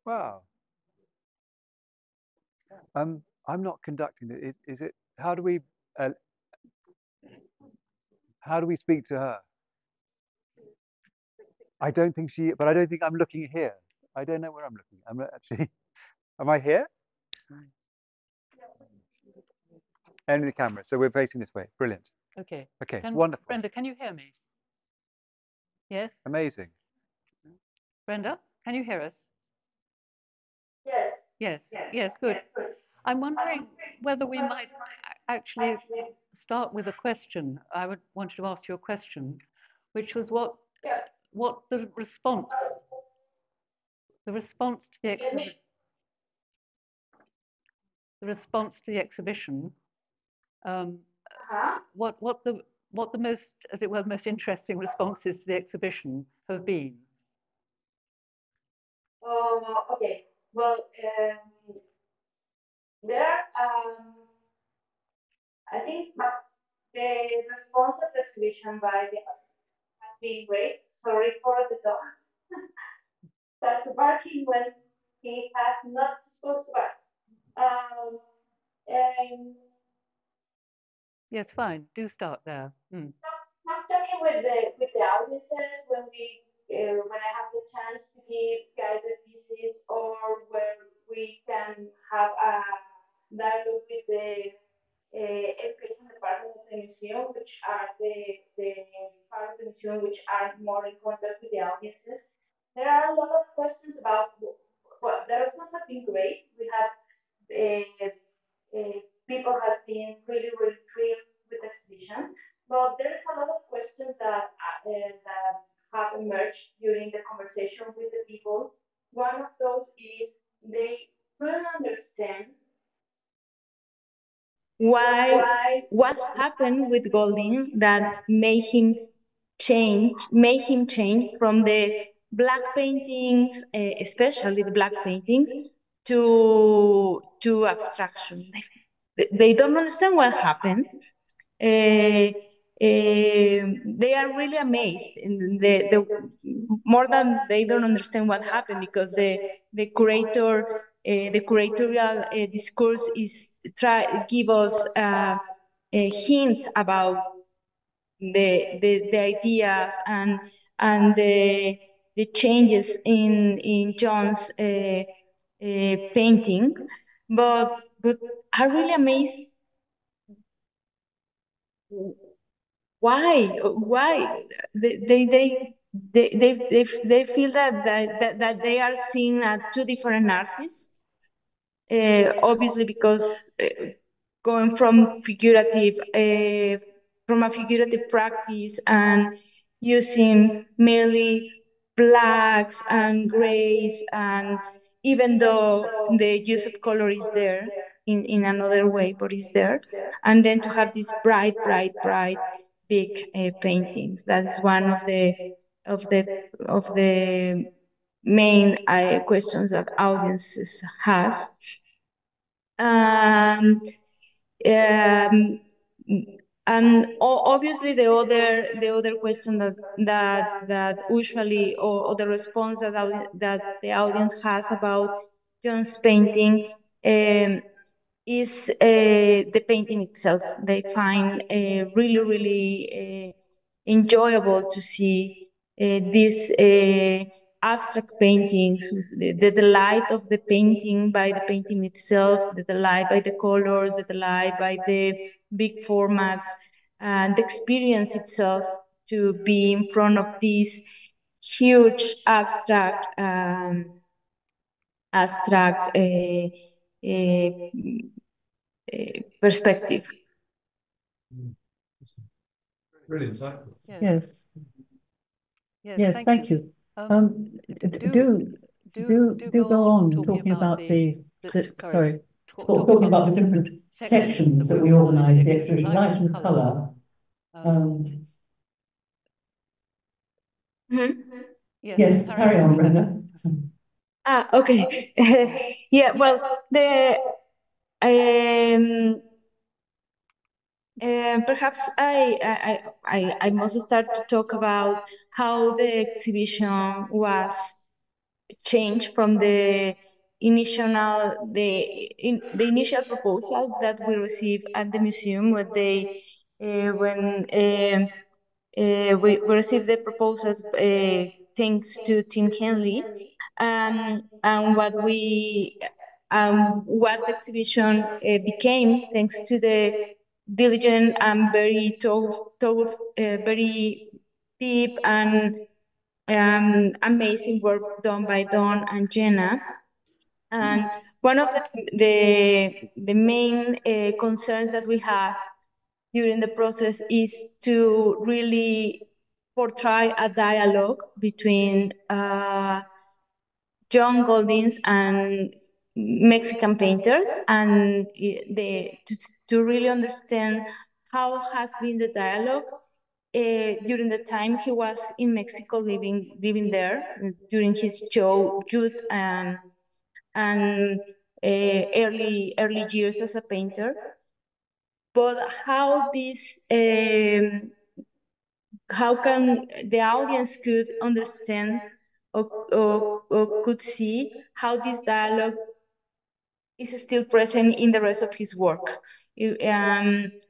Wow. I'm not conducting it. Is it? Uh, how do we speak to her? I don't think she, but I don't think I'm looking here. I don't know where I'm looking. I'm not actually. Am I here? Only the camera. So we're facing this way. Brilliant. Okay. Okay. Wonderful. Brenda, can you hear me? Yes. Amazing. Brenda, can you hear us? Yes. Yes. Yes. Good. I'm wondering whether we might actually start with a question. I wanted to ask you a question, which was what the response to the exhibition, what the most, as it were, most interesting responses to the exhibition have been. Okay. Well, there I think the response of the exhibition by the has been great. Sorry for the dog. That's barking when he has not supposed to bark. And Yes, fine. Do start there. I'm talking with the audiences when I have the chance to give guided visits or where we can have a dialogue with the education department of the museum, which are the part of the museum which are more in contact with the audiences. There are a lot of questions about the response has been great. We have people have been really thrilled with the exhibition, but there is a lot of questions that have emerged during the conversation with the people. One of those is they couldn't understand what happened with Golding that made him change from the black paintings, especially the black paintings, to abstraction. They don't understand what happened. They are really amazed. More than they don't understand what happened, because the curatorial discourse is give us hints about the ideas and the changes in John's painting, but are really amazed. Why they feel that they are seeing two different artists, obviously because going from a figurative practice and using mainly blacks and grays, and even though the use of color is there in another way, but it's there, and then to have these bright big paintings. That's one of the main questions that audiences has. Um, and obviously the other question that usually, or the response that the audience has about John's painting is the painting itself. They find really enjoyable to see these abstract paintings, the delight of the painting by the painting itself, the delight by the colors, the delight by the big formats, and the experience itself to be in front of this huge abstract perspective. Really insightful. Yes. Yes, thank you. Do go on talking about talking about the different sections that we organise the exhibition, light and colour. Yes, carry on, Brenda. Okay. Yeah, well, Perhaps I must start to talk about how the exhibition was changed from the initial proposal that we received at the museum when we received the proposals thanks to Tim Henley, and what the exhibition became thanks to the diligent and very deep and amazing work done by Don and Jenna. And one of the main concerns that we have during the process is to really portray a dialogue between John Goldings and Mexican painters, and to really understand how has been the dialogue during the time he was in Mexico, living there during his youth and early years as a painter, but how can the audience could understand or could see how this dialogue is still present in the rest of his work.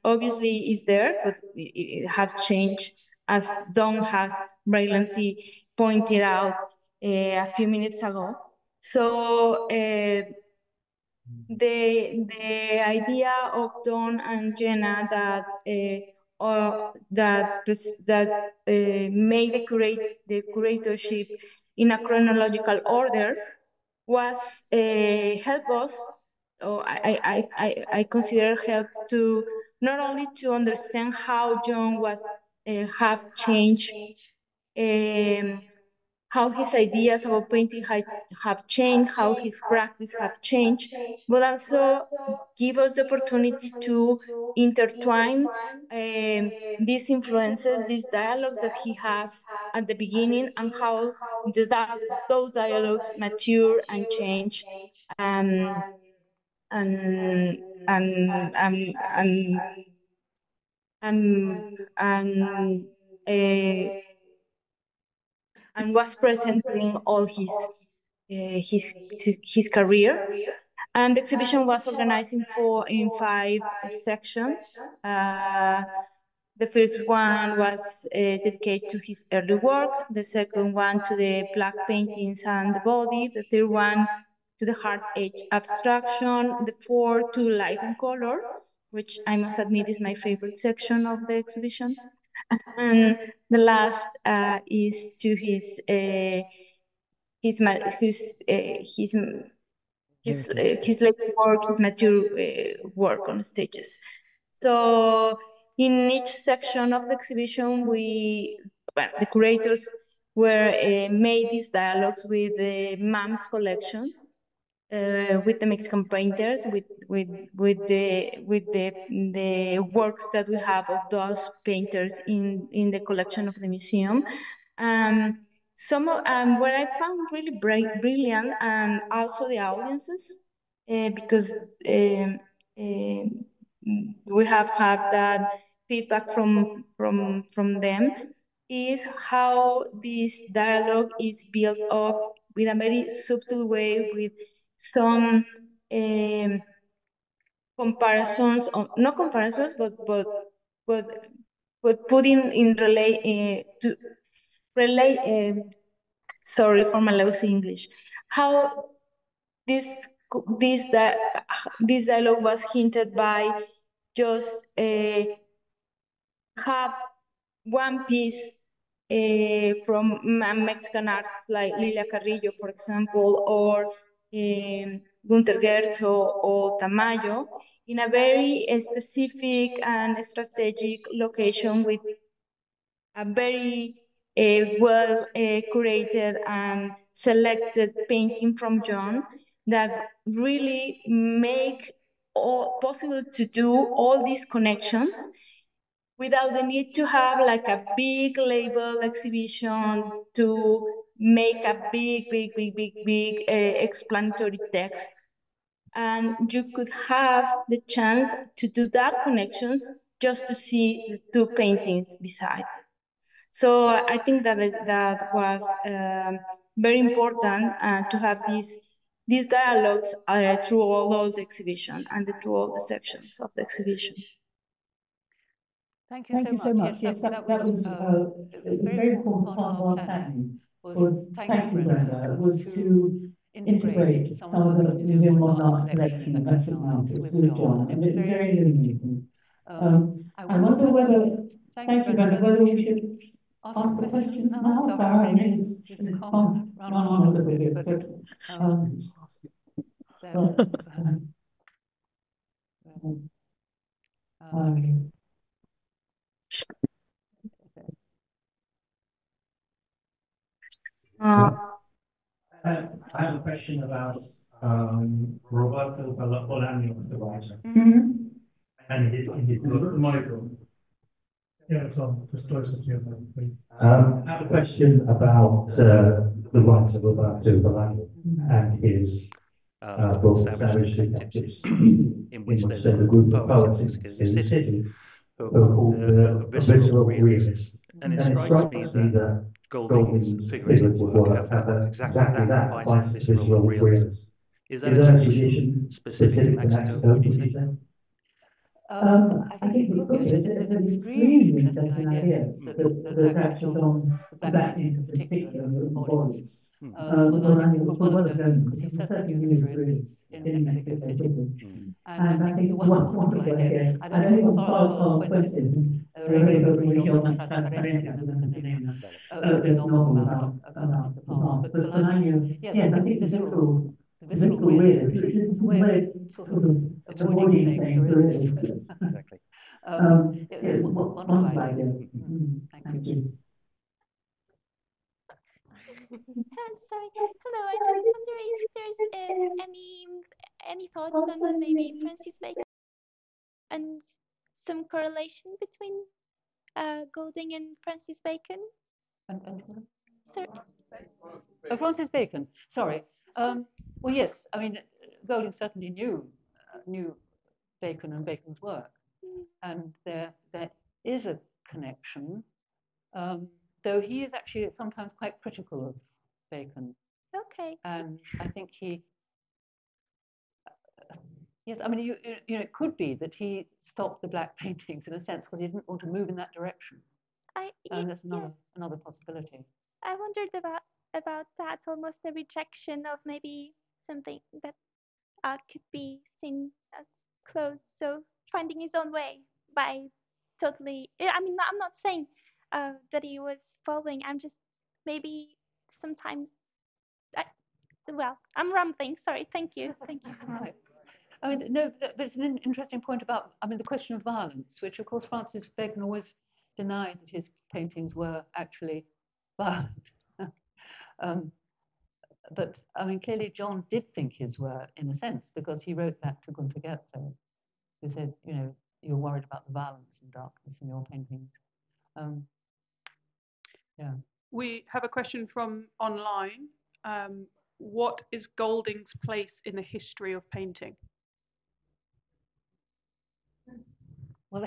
Obviously is there, but it has changed, as Don has brilliantly pointed out a few minutes ago. So the idea of Don and Jenna that made the curatorship in a chronological order was help us, or I consider help to not only to understand how John was have changed, how his ideas about painting have changed, how his practice have changed, but also give us the opportunity to intertwine these influences, these dialogues that he has at the beginning, and how those dialogues mature and change, and and and and and, and, and, uh, and was present during all his career. And the exhibition was organized in 5 sections. The first one was dedicated to his early work, the second one to the black paintings and the body, the third one to the hard edge abstraction, the fourth to light and color, which I must admit is my favorite section of the exhibition. And the last is to his later work, his mature work on stages. So in each section of the exhibition, the curators made these dialogues with the MAM's collections, with the Mexican painters, with the works that we have of those painters in the collection of the museum. What I found really brilliant, and also the audiences, because we have had that feedback from them, is how this dialogue is built up with a very subtle way, with some comparisons, or not comparisons, but putting in sorry for my lousy English, how this dialogue was hinted by just have one piece from Mexican artists like Lilia Carrillo, for example, or Gunter Gerzo or Tamayo, in a very specific and strategic location with a very well curated and selected painting from John that really make possible to do all these connections without the need to have like a big label exhibition to make a big explanatory text. And you could have the chance to do that connections just to see the two paintings beside. So I think that was very important to have these dialogues through all the exhibition and through all the sections of the exhibition. Thank you so much. Yes, that was a very important part of our planning. Was thank you, Brenda. Was to integrate some of the Museum of Modern Art selection at St. Martin's with John, and it was very illuminating. I wonder whether, thank you, Brenda, whether we should ask the questions now. I mean, it's run on a little bit, but I have a question about Roberto Bolaño, the writer, and his book. Michael. Yeah, Tom, just closer to your mouth, please. I have a question about the writer Roberto Bolaño and his book Savage Detectives, in which there's a group of poets in the city who are called the visceral realists. And it strikes me that Golding's figurative work have exactly that, applies to visceral realism. Is that a tradition specific to Mexico, would you say? I think it's an extremely interesting idea that actually John's black painters in particular embodies. Bolaño was one of them because he certainly used realism in Mexico City. And I think it's a wonderful idea. I don't think it's Pablo Fuentes, Región Transparente, there's a novel about the past. But Bolaño, yes, I think the visceral realism, it's a way of sort of avoiding saying surrealism. Exactly. Wonderful idea. Thank you. Sorry. Hello. I just wonder if there's any thoughts on maybe Francis Bacon and some correlation between Golding and Francis Bacon. Sorry. Francis Bacon. Sorry. Well, yes. I mean, Golding certainly knew Bacon and Bacon's work, and there is a connection. Though he is actually sometimes quite critical of Bacon. Okay. And I think yes, I mean, you know, it could be that he stopped the black paintings in a sense because he didn't want to move in that direction. And that's another possibility. I wondered about that, almost a rejection of maybe something that could be seen as close. So finding his own way by totally. I mean, I'm not saying that he was following. I'm just maybe sometimes. Well, I'm rambling. Sorry. Thank you. Thank you. Right. I mean, no, but it's an interesting point about, I mean, the question of violence, which of course Francis Bacon always denied that his paintings were actually violent. But I mean, clearly John did think his were, in a sense, because he wrote that to Gunter Goetze, who said, you know, you're worried about the violence and darkness in your paintings. Yeah. We have a question from online. What is Golding's place in the history of painting? Well,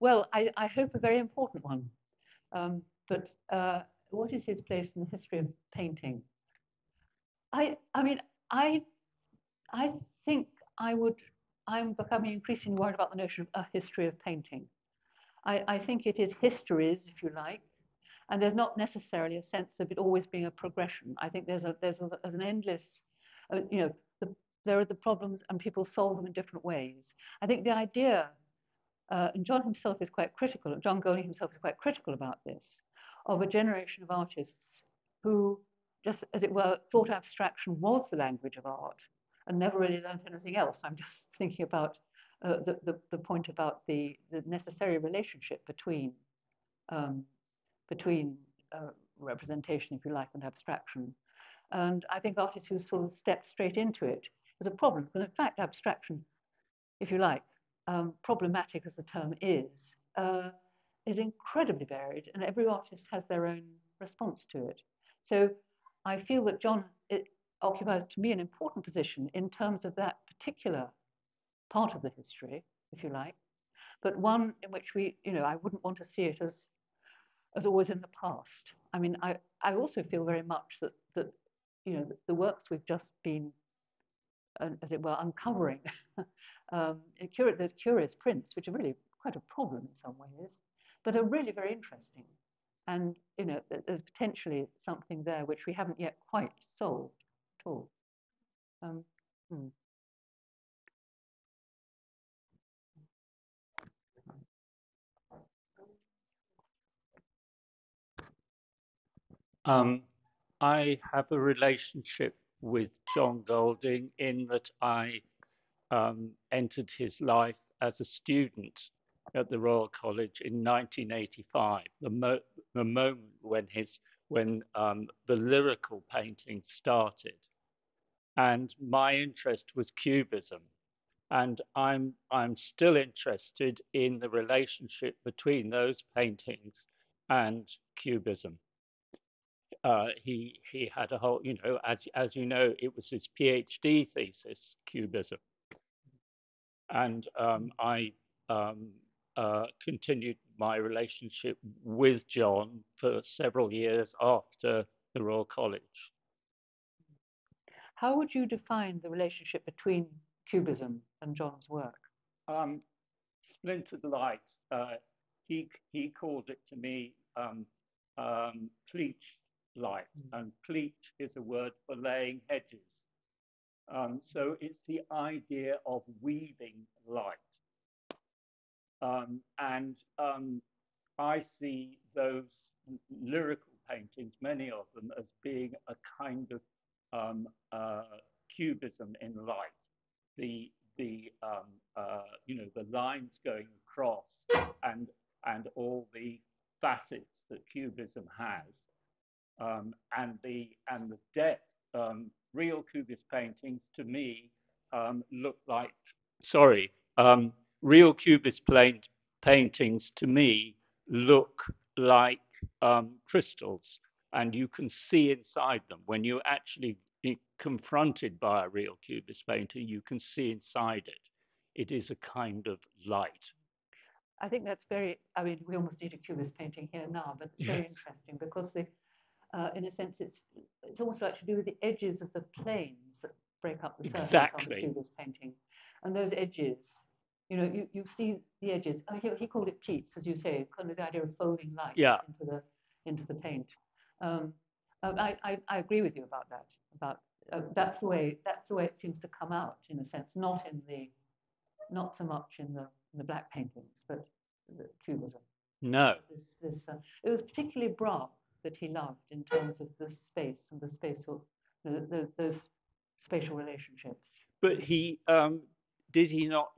well, I hope a very important one. But what is his place in the history of painting? I mean, I think I'm becoming increasingly worried about the notion of a history of painting. I think it is histories, if you like, and there's not necessarily a sense of it always being a progression. I think there's an endless, you know, there are the problems and people solve them in different ways. I think the idea, and John himself is quite critical, John Golding himself is quite critical about this, of a generation of artists who, just as it were, thought abstraction was the language of art and never really learned anything else. I'm just thinking about the point about the necessary relationship between representation, if you like, and abstraction. And I think artists who sort of step straight into it is a problem, because in fact, abstraction, if you like, problematic as the term is incredibly varied, and every artist has their own response to it. So I feel that John occupies, to me, an important position in terms of that particular part of the history, if you like, but one in which we, I wouldn't want to see it as always in the past. I mean, I also feel very much that the works we've just been, as it were, uncovering, those curious prints, which are really quite a problem in some ways, but are really very interesting. And there's potentially something there which we haven't yet quite solved at all. I have a relationship with John Golding in that I entered his life as a student at the Royal College in 1985, the moment when the lyrical painting started, and my interest was Cubism, and I'm still interested in the relationship between those paintings and Cubism. He had a whole, as you know, it was his PhD thesis, Cubism, and I continued my relationship with John for several years after the Royal College. How would you define the relationship between Cubism and John's work? Splintered light. He called it to me pleached light, and pleach is a word for laying hedges. So it's the idea of weaving light. And I see those lyrical paintings, many of them, as being a kind of cubism in light. The lines going across and all the facets that cubism has, and the depth. Real Cubist paintings to me look like, real Cubist paintings to me look like crystals, and you can see inside them. When you actually be confronted by a real Cubist painting, you can see inside it. It is a kind of light. I think that's very, I mean, we almost need a Cubist painting here now, but it's very interesting because in a sense, it's almost like to do with the edges of the planes that break up the surface of the Cubist painting. And those edges, you see the edges. He called it pleats, as you say, kind of the idea of folding light into the paint. I agree with you about that. That's the way it seems to come out, in a sense, not so much in the black paintings, but the Cubism. No. It was particularly Braque that he loved in terms of the space and the spatial, those spatial relationships. But he did he not?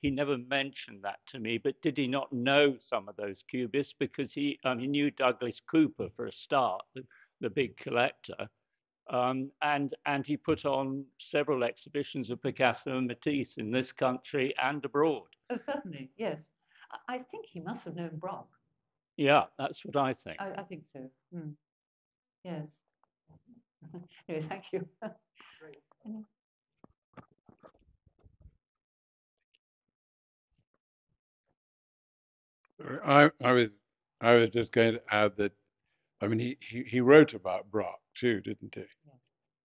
He never mentioned that to me. But did he not know some of those Cubists? Because he knew Douglas Cooper for a start, the big collector, and he put on several exhibitions of Picasso and Matisse in this country and abroad. Oh, certainly, yes. I think he must have known Braque. Yeah, that's what I think. I think so. Yes. Anyway, thank you. I was just going to add that, I mean, he wrote about Braque too, didn't he?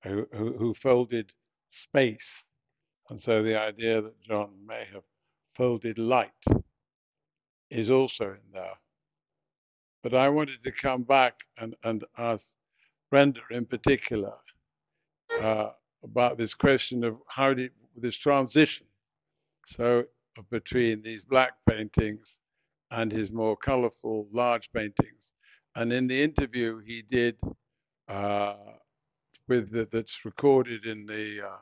Yes. Who folded space, and so the idea that John may have folded light is also in there. But I wanted to come back and ask Brenda in particular about this question of how did this transition, so between these black paintings and his more colorful large paintings. And in the interview he did that's recorded in the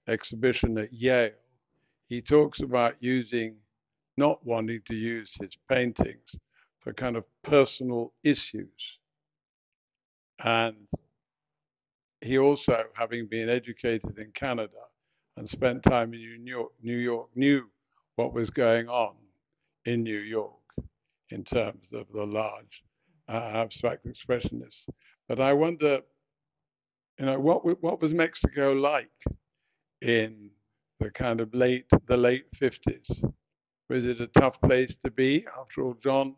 exhibition at Yale, he talks about not wanting to use his paintings for kind of personal issues. And he also, having been educated in Canada and spent time in New York, knew what was going on in New York in terms of the large abstract expressionists. But I wonder, what was Mexico like in the kind of late the late 50s? Was it a tough place to be? After all, John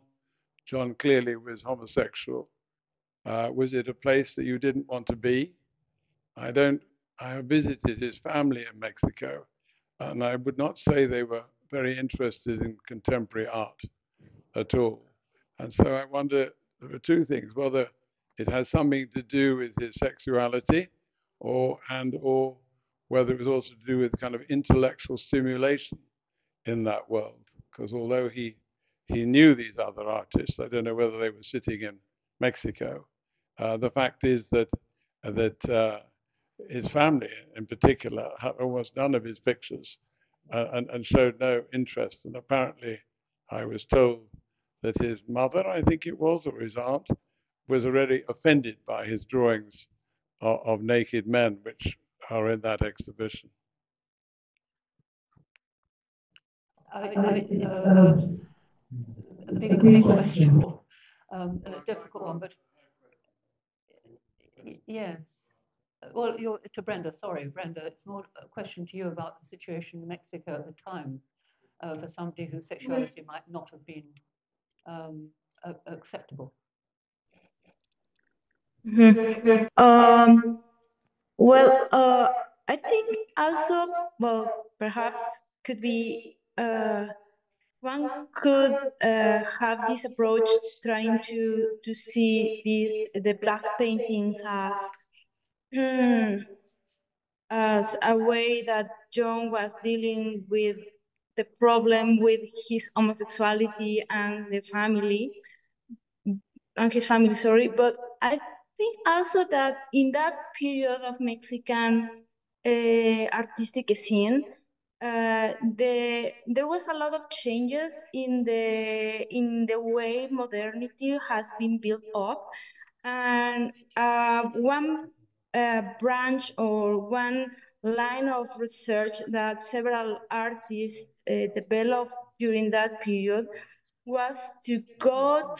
clearly was homosexual. Was it a place that you didn't want to be? I have visited his family in Mexico, and I would not say they were very interested in contemporary art at all. And so I wonder, there are two things, whether it has something to do with his sexuality or whether it was also to do with kind of intellectual stimulation in that world. Because although he knew these other artists, I don't know whether they were sitting in Mexico. The fact is that his family in particular had almost none of his pictures and showed no interest. And apparently I was told that his mother, I think it was, or his aunt, was already offended by his drawings of naked men, which are in that exhibition. A big question, a difficult one, but yes. Well, to Brenda, sorry, Brenda, it's more a question to you about the situation in Mexico at the time for somebody whose sexuality might not have been acceptable. Well, I think also, well, perhaps could be one could have this approach trying to see the black paintings as a way that John was dealing with the problem with his homosexuality and his family, sorry. But I think also that in that period of Mexican artistic scene, there was a lot of changes in the way modernity has been built up, and one branch or one line of research that several artists developed during that period was to go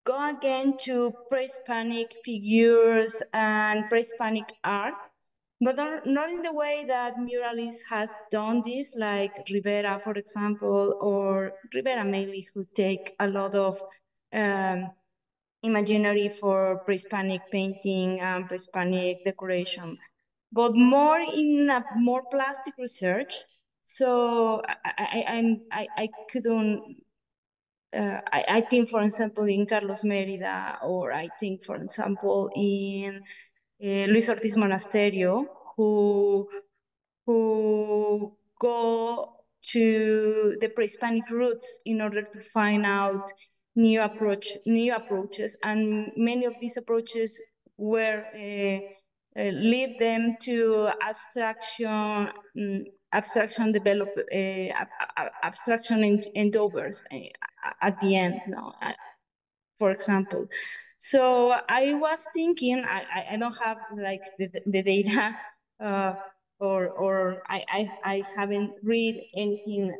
again to pre-Hispanic figures and pre-Hispanic art, but not in the way that muralists has done this, like Rivera, for example, or Rivera mainly, who take a lot of imaginary for pre-Hispanic painting and pre-Hispanic decoration, but more in a more plastic research. So I couldn't. I think, for example, in Carlos Mérida, or I think, for example, in Luis Ortiz Monasterio, who go to the pre-Hispanic roots in order to find out new approaches, and many of these approaches were lead them to abstraction endeavors at the end. No, for example. So I was thinking, I don't have like the data, or I haven't read anything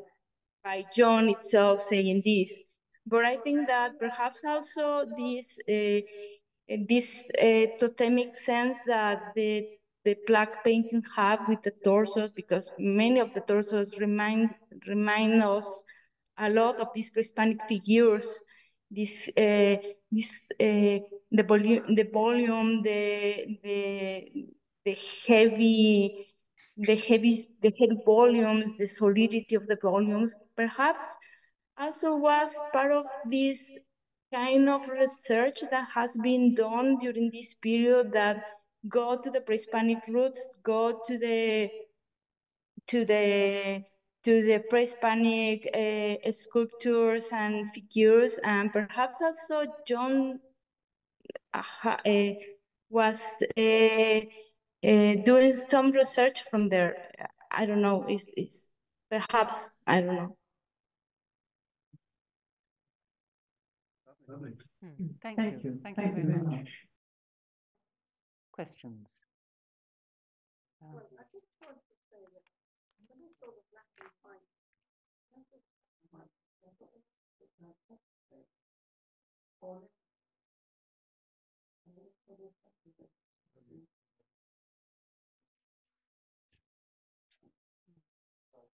by John itself saying this, but I think that perhaps also this totemic sense that the black painting have with the torsos, because many of the torsos remind us a lot of these pre-Hispanic figures. The volume, the heavy volumes, the solidity of the volumes, perhaps also was part of this kind of research that has been done during this period, that go to the pre-Hispanic roots, go to the pre-Hispanic sculptures and figures, and perhaps also John was doing some research from there. I don't know. Is perhaps, I don't know. Thank you. Thank you very much. Questions?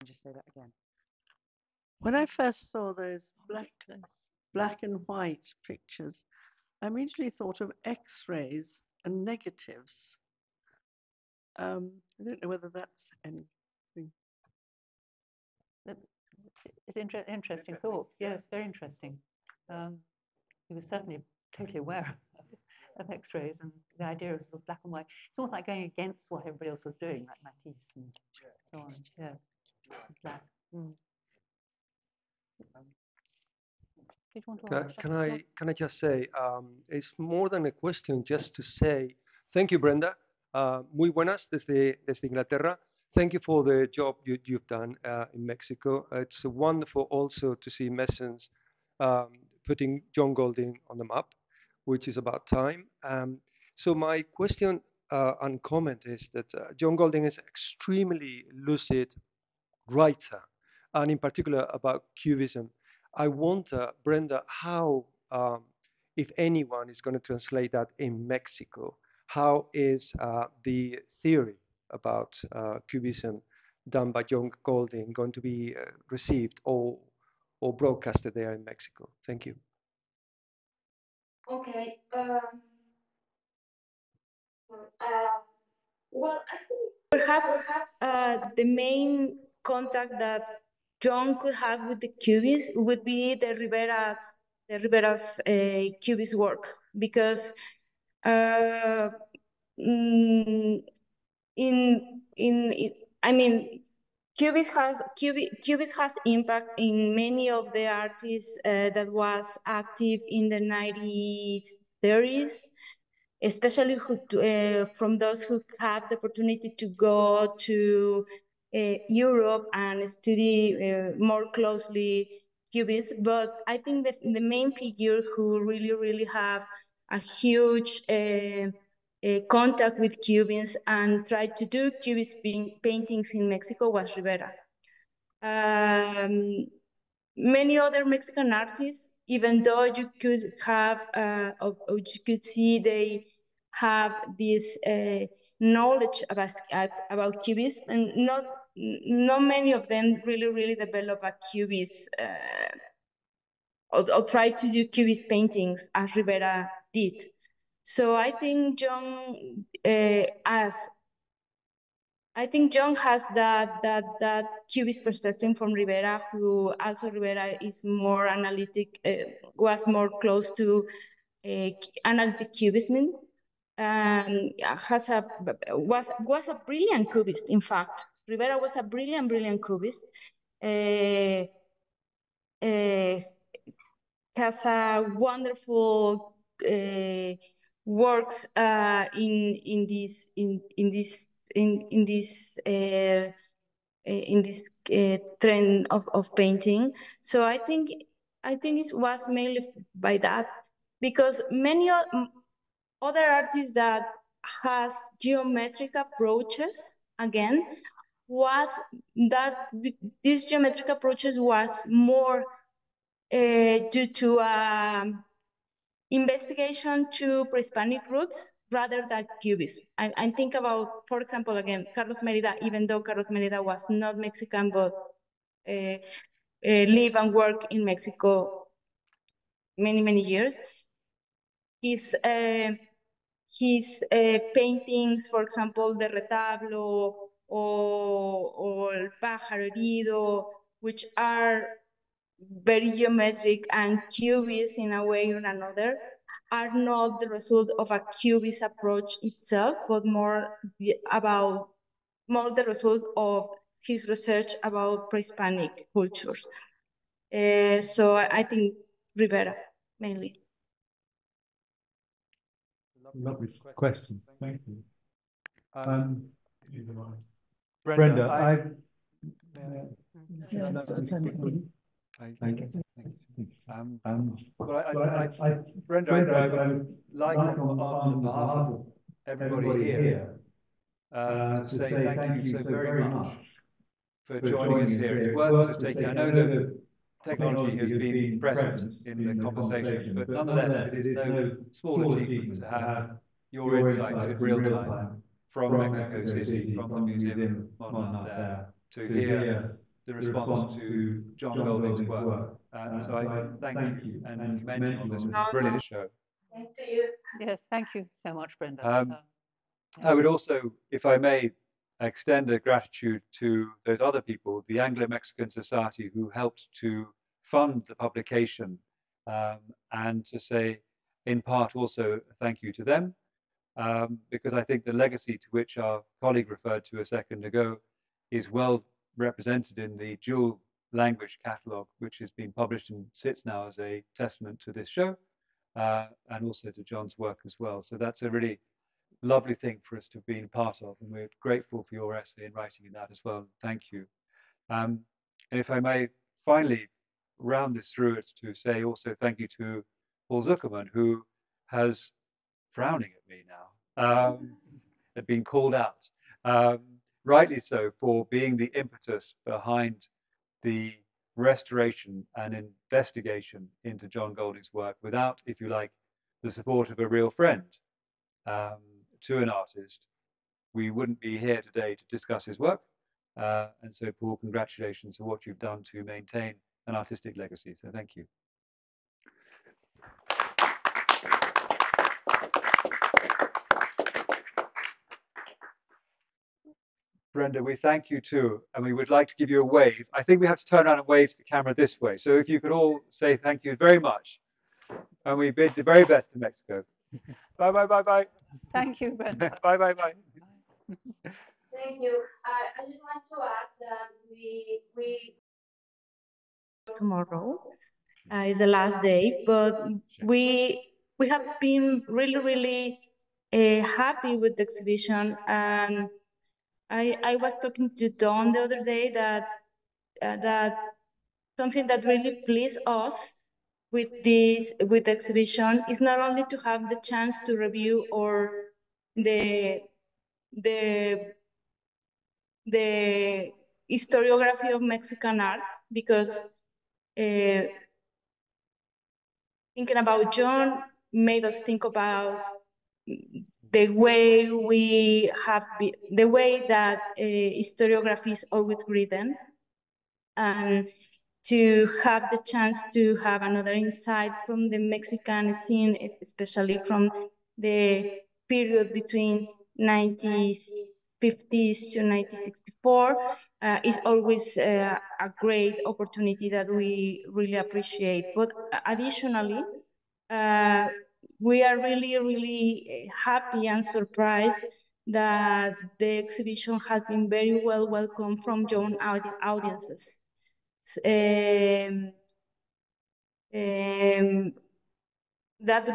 Just say that again. When I first saw those black and white pictures, I immediately thought of X-rays and negatives. I don't know whether that's anything. It's interesting thought. Yes, very interesting. He was certainly totally aware of X-rays and the idea of sort of black and white. It's almost like going against what everybody else was doing, like Matisse and so on. Yes, black. Did you want to ask? Can I just say, it's more than a question, just to say, thank you, Brenda. Muy buenas desde Inglaterra. Thank you for the job you've done in Mexico. It's wonderful also to see Messens putting John Golding on the map, which is about time. So my question and comment is that John Golding is an extremely lucid writer, and in particular about Cubism. I wonder, Brenda, how, if anyone is going to translate that in Mexico, how is the theory about Cubism done by John Golding going to be received or broadcasted there in Mexico? Thank you. Okay. Well, I think perhaps the main contact that John could have with the Cubists would be the Rivera's Cubist work, because I mean, Cubist has impact in many of the artists that was active in the 1930s, especially from those who had the opportunity to go to Europe and study more closely Cubism. But I think that the main figure who really have a huge contact with Cubans and tried to do Cubist paintings in Mexico was Rivera. Many other Mexican artists, even though you could have, or you could see they have this knowledge about Cubism, and not many of them really develop a Cubist or try to do Cubist paintings as Rivera did. So I think John has that Cubist perspective from Rivera, who also Rivera is more analytic, was more close to analytic Cubism, and was a brilliant Cubist. In fact, Rivera was a brilliant Cubist. Has a wonderful works in this trend of painting. So I think it was mainly by that, because many other artists that has geometric approaches, again, was that these geometric approaches was more due to investigation to pre-Hispanic roots rather than Cubism. I think about, for example, again, Carlos Mérida, even though Carlos Mérida was not Mexican, but live and work in Mexico many years. His paintings, for example, the Retablo or El Pájaro Herido, which are very geometric and Cubist in a way or another, are not the result of a Cubist approach itself, but more the result of his research about pre-Hispanic cultures. So I think Rivera mainly. Lovely question. Thank you. Brenda, Thank you. Brenda, I would like on behalf of everybody here to say thank you so very much for joining us here. It's worth just taking, I know that technology has been present in the conversation, but nonetheless, it is no small achievement to have your insights in real time from Mexico City, from the Museum of Modern Art there, to hear the response to John Golding's work. So I thank you and commend you on this brilliant show. Thank you. Yes, thank you so much, Brenda. I would also, if I may, extend a gratitude to those other people, the Anglo-Mexican Society, who helped to fund the publication, and to say, in part, also thank you to them, because I think the legacy to which our colleague referred to a second ago is well represented in the dual language catalogue, which has been published and sits now as a testament to this show, and also to John's work as well. So that's a really lovely thing for us to have been part of, and we're grateful for your essay and writing in that as well. Thank you. And if I may finally round this through it to say also thank you to Paul Zuckerman, who has, frowning at me now, had been called out, rightly so, for being the impetus behind the restoration and investigation into John Golding's work. Without, if you like, the support of a real friend to an artist, we wouldn't be here today to discuss his work. And so, Paul, congratulations for what you've done to maintain an artistic legacy. So thank you. Brenda, we thank you too, and we would like to give you a wave. I think we have to turn around and wave to the camera this way. So if you could all say thank you very much. And we bid the very best to Mexico. Bye, bye, bye, bye. Thank you, Brenda. Bye, bye, bye. Thank you. I just want to add that we tomorrow is the last day, but we have been really happy with the exhibition. And I was talking to Dawn the other day that something that really pleased us with the exhibition is not only to have the chance to review or the historiography of Mexican art, because thinking about John made us think about the way we have the way that historiography is always written, and to have the chance to have another insight from the Mexican scene, especially from the period between 1950s to 1964, is always a great opportunity that we really appreciate. But additionally, we are really happy and surprised that the exhibition has been very well welcomed from young audiences. That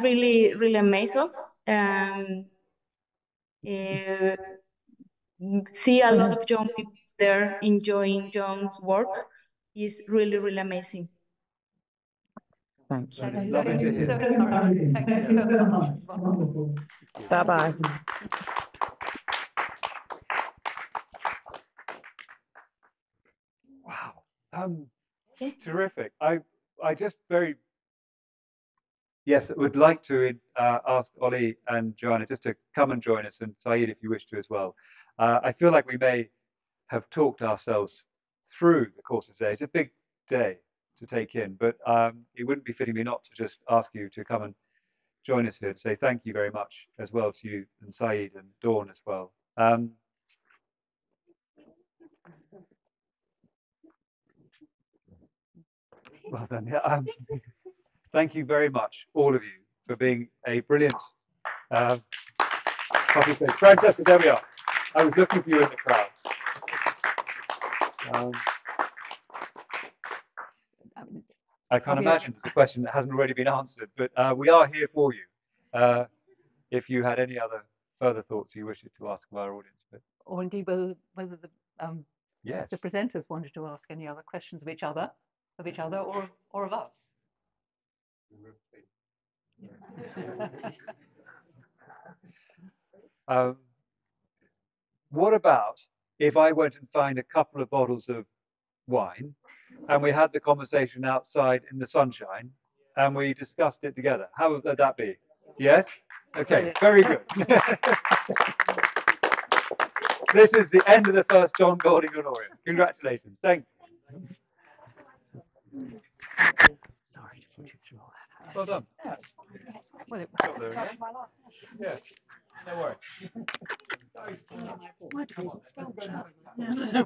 really amazes us. See a lot of young people there enjoying John's work is really amazing. Thank you. That is lovely to hear. Thank you so much. Wonderful. Bye-bye. Wow. Terrific. I just very, yes, would like to ask Ollie and Joanna just to come and join us, and Saeed, if you wish to as well. I feel like we may have talked ourselves through the course of today. It's a big day to take in, but it wouldn't be fitting me not to just ask you to come and join us here to say thank you very much as well to you and Saeed and Dawn as well. Well done. Yeah. Thank you very much, all of you, for being a brilliant participant. Francesca, there we are. I was looking for you in the crowd. I can't imagine there's a question that hasn't already been answered, but we are here for you. If you had any other further thoughts you wish to ask of our audience. But... Or indeed whether the presenters wanted to ask any other questions of each other or of us. What about if I went and find a couple of bottles of wine and we had the conversation outside in the sunshine and we discussed it together? How would that be? Yes? Okay, very good. This is the end of the first John Golding Honorarium. Congratulations. Thank you. Well done. Yeah. Well, it Got was there, the start yeah? of my life. Yeah. No worries. My days at Spellcheck. Yeah.